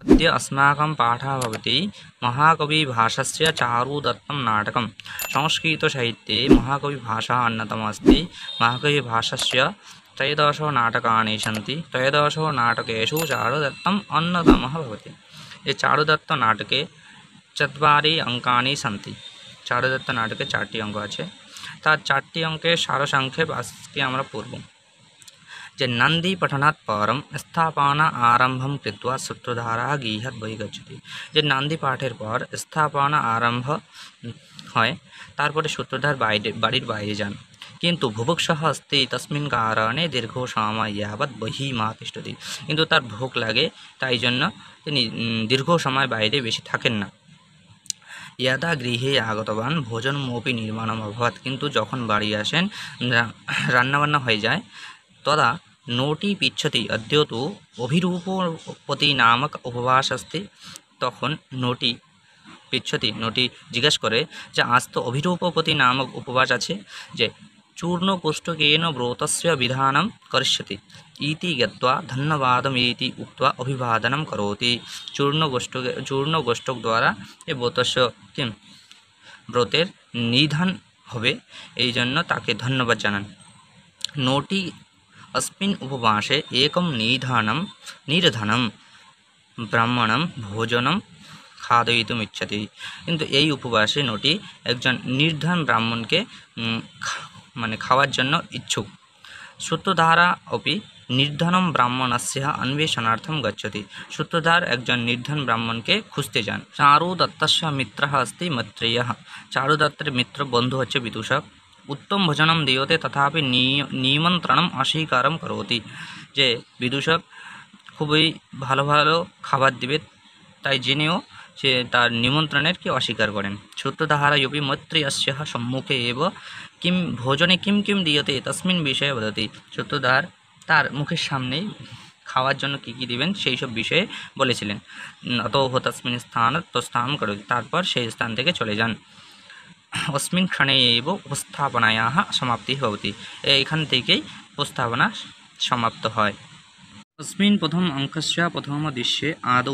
अद्य अस्माकं पाठः भवति महाकविभासस्य चारुदत्तं नाटकं। संस्कृतसाहित्ये महाकविभाषा अन्यतमा अस्ति। महाकविभासस्य त्रयोदश नाटकानि सन्ति। त्रयोदश नाटकेषु चारुदत्तम् अन्यतमः भवति। ये चारुदत्तनाटके चत्वारि अंकानि सन्ति। चारुदत्तनाटके 4টি अंक আছে। তার 4টি अंके सारसंक्षेप आजके আমরা পড়ব। जे नंदी पठनात् परं स्थापना आरम्भं कृत्वा सूत्रधारः गृहात् बहिः गच्छति। जे नंदी पाठेर पर स्थापना आरम्भ হয় তারপরে সূত্রধার বাড়ির বাইরে যান, কিন্তু ভুভুক্ষः अस्ति तस्मिन् कारणे দীর্ঘ সময় यावत् बहिः मा तिष्ठति। কিন্তু তার ভোগ লাগে, তাই জন্য তিনি দীর্ঘ সময় বাইরে বেশি থাকেন না। यदा गृहे आगतवान् भोजनमपि निर्माणम् अभवत्। কিন্তু যখন বাড়ি আসেন রান্নাবান্না হয়ে যায়। तदा नोटी पिच्छति अद्य तो अभिरूपपति नामक उपवास अस्ति। तखन नोटी पिच्छति नोटी जिज्ञास करे जे आज तो अभिरूपपति नामक उपवास आछे, जे चूर्णकोष्ठकेन व्रतस्य विधानं करिष्यति इति ज्ञात्वा धन्यवादमिति उक्त्वा अभिवादनं करोति। चूर्णकोष्ठक द्वारा ए व्रतस्य किं व्रतेर निधान होबे, एई जन्य ताके धन्यवाद जानान। नोटी अस्मिन् उपवासे एकं निर्धनं ब्राह्मणं भोजनं खादयितुम् इच्छति। किन्तु এই উপবাসে নটি একজন নির্ধন ব্রাহ্মণকে মানে খাওয়ার জন্য ইচ্ছুক। सूत्रधारा अपि निर्धनं ब्राह्मणस्य अन्वेषणार्थं गच्छति। सूत्रधार एकजन निर्धन ब्राह्मण के खुঁজতে যান। चारुदत्तस्य मित्रः अस्ति मैत्रेयः। चारुदत्तेर मित्र बंधु हच्छे विदूषक। उत्तम भोजनम दीयते तथापि निमंत्रणम अस्वीकारम करोति। जे विदूषक खूबই ভালো ভালো খাবার দিবে, তাই জেনেও সে তার নিমন্ত্রণের কি অস্বীকার করেন। সূত্রধারায়পি मैत्रेयस्य सम्मुखे एव किं भोजने किं किं दीयते तस्मिन् विषये वदति। সূত্রধার তার মুখের সামনেই খাওয়ার জন্য কী কী দিবেন সেই সব বিষয়ে বলেছিলেন। অতঃ তস্মিन् স্থানাৎ প্রস্থাनं কरोति। তারপর সেই স্থান থেকে চলে যান। अस्मिन् क्षणे एव उपस्थापनायाः समाप्तिः भवति। एखान থেকেই उपस्थापना समाप्त হয়। अस्मिन् प्रथम अंकस्य प्रथम दृश्ये आदौ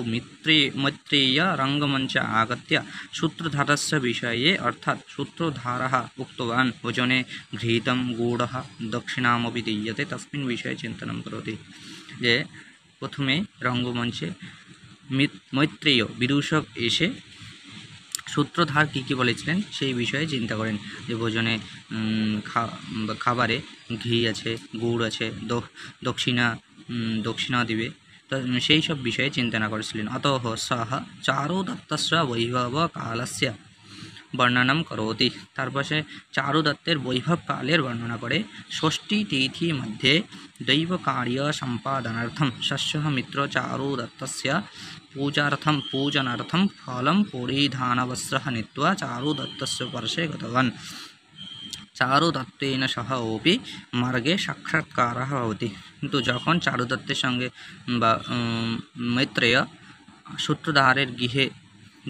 मैत्रेय रंगमंचे आगत्य सूत्रधारस्य विषये अर्थात सूत्रधारः उक्तवान् भोजने घृतं गुडः दक्षिणामपि दीयते तस्मिन् विषये चिन्तनं करोति। जे प्रथमे रंगमंचे मैत्रेय विदूषक एसे सूत्रधार की বলেছিলেন সেই বিষয়ে চিন্তা করেন। যে ভোজনে খাবারে ঘি আছে, গুড় আছে, দক্ষিণা দিবে, তো সেই সব বিষয়ে চিন্তা করেছিলেন। অতঃ সহ চারুদত্তস্য বৈভব কালস্য বর্ণনম করোতি। তারপর সে চারুদত্তের বৈভব কালের বর্ণনা করে। ষষ্ঠী তিথি মধ্যে দৈব কার্য সম্পাদনাर्थं शस्य मित्र चारुदत्तस्य पूजनार्थं फलं परिधानवस्त्रः नीत्वा चारुदत्तस्य पार्श्वे गतवान्। चारुदत्तेन सह अपि मार्गे साक्षात्कारः भवति। किन्तु যখন চারুদত্তের সঙ্গে বা मैत्रेय सूत्रधारेर गृहे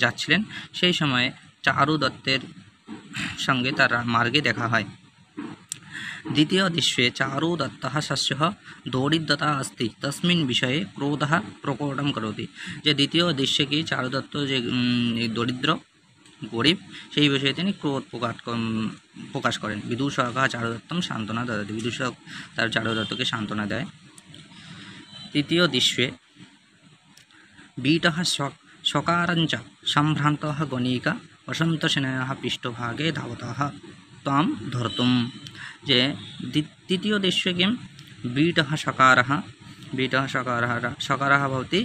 যাচ্ছিলেন সেই সময়ে चारुदत्तेर संगे तार मार्गे देखा है। द्वितीय दृश्ये चारुदत्तः शस्यः दरिद्रता अस्ति तस्मिन् विषये क्रोधः प्रकटं करोति। जे द्वितीय दृश्ये कि चारुदत्त जे दरिद्र गरीब সেই বিষয়ে তিনি ক্রোধ প্রকাশ করেন। বিদূষক চারুদত্তম সান্ত্বনা দদাতি। বিদূষক তার চারুদত্তকে সান্ত্বনা দেয়। তৃতীয় দৃশ্যে बीटः सकारञ्च सम्भ्रान्तः गणिका वसन्तसेनः पृष्ठभागे धावतः तां धर्तुं। जे तृतीय दृश्ये किं बीटः सकारः भवति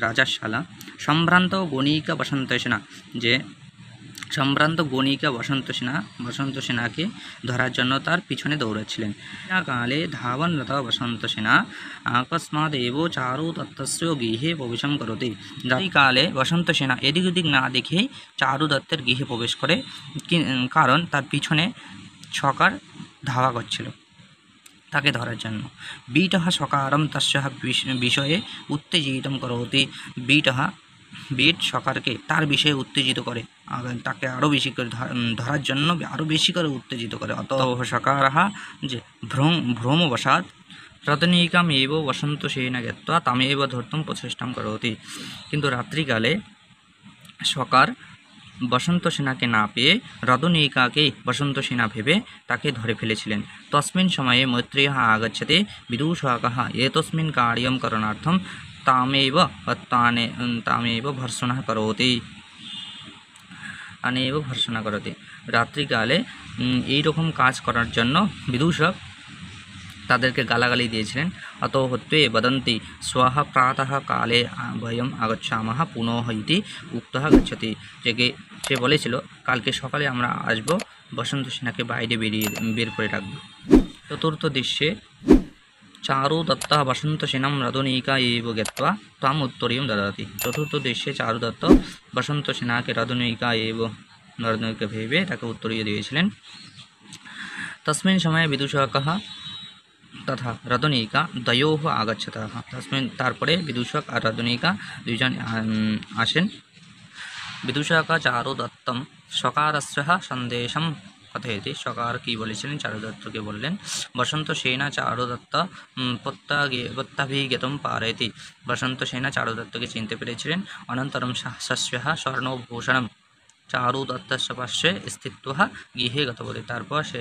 राजशाला सम्भ्रान्त गणिका वसन्तसेना। जे सम्भ्राন্ত गणिका बसंत सेना के धरार जन्य तार पिछने दौड़ाच्छिलेन। काले धावनरत बसंत सेना अकस्मादेव चारुदत्तस्य गृहे प्रवेशं करोति। काले बसंत सेना एदिक ओदिक ना देखे चारुदत्तेर गृहे प्रवेश करे, कारण तार पिछने सकार धावा करछिलो ताके धरार जन्य। बीटः सकारं तस्य विषये उत्तेजितं करोति। बीट सकार के तार विषय उत्तेजित करे, ताके आरो बेशी करे धरार जन्य आरो बेशी करे उत्तेजित करे। अतः सकारः जे भ्रमवशात् রতনীকামেব বসন্তসেন জ্ঞাত্বা তামেব ধর্তুম প্রচেষ্টাম করোতি। কিন্তু রাত্রিকালে সকার বসন্ত সেনাকে না পেয়ে রদনীকাকেই বসন্ত সেনা ভেবে তাকে ধরে ফেলেছিলেন। তস্মিন সময়ে মৈত্রেয়ः আগচ্ছতে বিদূষকः এতস্মিন কার্যম করণার্থম তামেব তামেব ভর্ৎসনः করোতি ভর্ৎসনা করতে। রাত্রিকালে এই রকম কাজ করার জন্য বিদূষক তাদেরকে গালাগালি দিয়েছিলেন। অত হত্বে বদন্তি স্বহ প্রাতঃ কালে ভয়ম আগচ্ছামः পুনঃ ইতি উক্তः গচ্ছতি। সে বলেছিল কালকে সকালে আমরা আসব, বসন্ত সেনাকে বাইরে বের করে রাখব। চতুর্থ দৃশ্যে চারুদত্তः বসন্তসেনাं রদনীকা এব জ্ঞাত্বা তাম উত্তরীয়ম দদাতি। চতুর্থ দৃশ্যে চারুদত্ত বসন্ত সেনাকে রদনীকা ভেবে তাকে উত্তরীয় দিয়েছিলেন। তস্মিন সময়ে বিদূষকः তথা রদনীকা দ্বয়োঃ আগচ্ছতः। তারপরে বিদূষক আর রদনীকা দুইজন আসেন। বিদূষক চারুদত্তম সকারস্য সন্দেশম কথয়তি। সকার কি বলেছিলেন, চারুদত্তকে বললেন বসন্ত সেনা চারুদত্ত প্রত্যাভিজ্ঞতম পারয়তি। বসন্ত সেনা চারুদত্তকে চিনতে পেরেছিলেন। অনন্তরম সস্যঃ স্বর্ণভূষণম চারুদত্তস্য পার্শ্বে স্থিত্বা গৃহে গতবতী। তারপর সে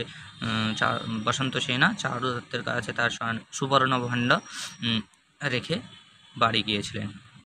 বসন্ত সেনা চারুদত্তের কাছে তার সুবর্ণভাণ্ড রেখে বাড়ি গিয়েছিলেন।